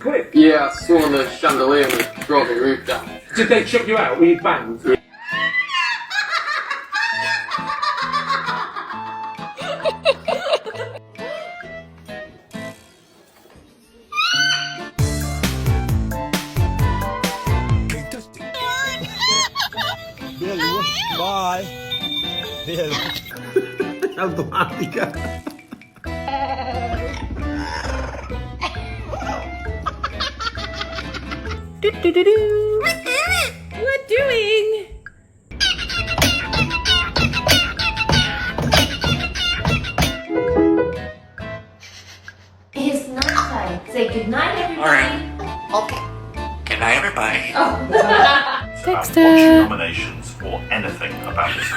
Quick. Yeah, I saw the chandelier and the dropping roof down. Did they chuck you out? Were you banged? Bye. Automatica. What doing? It's night time. Say good night, everybody. All right. Okay. Good night, everybody. Oh. Watching nominations or anything about this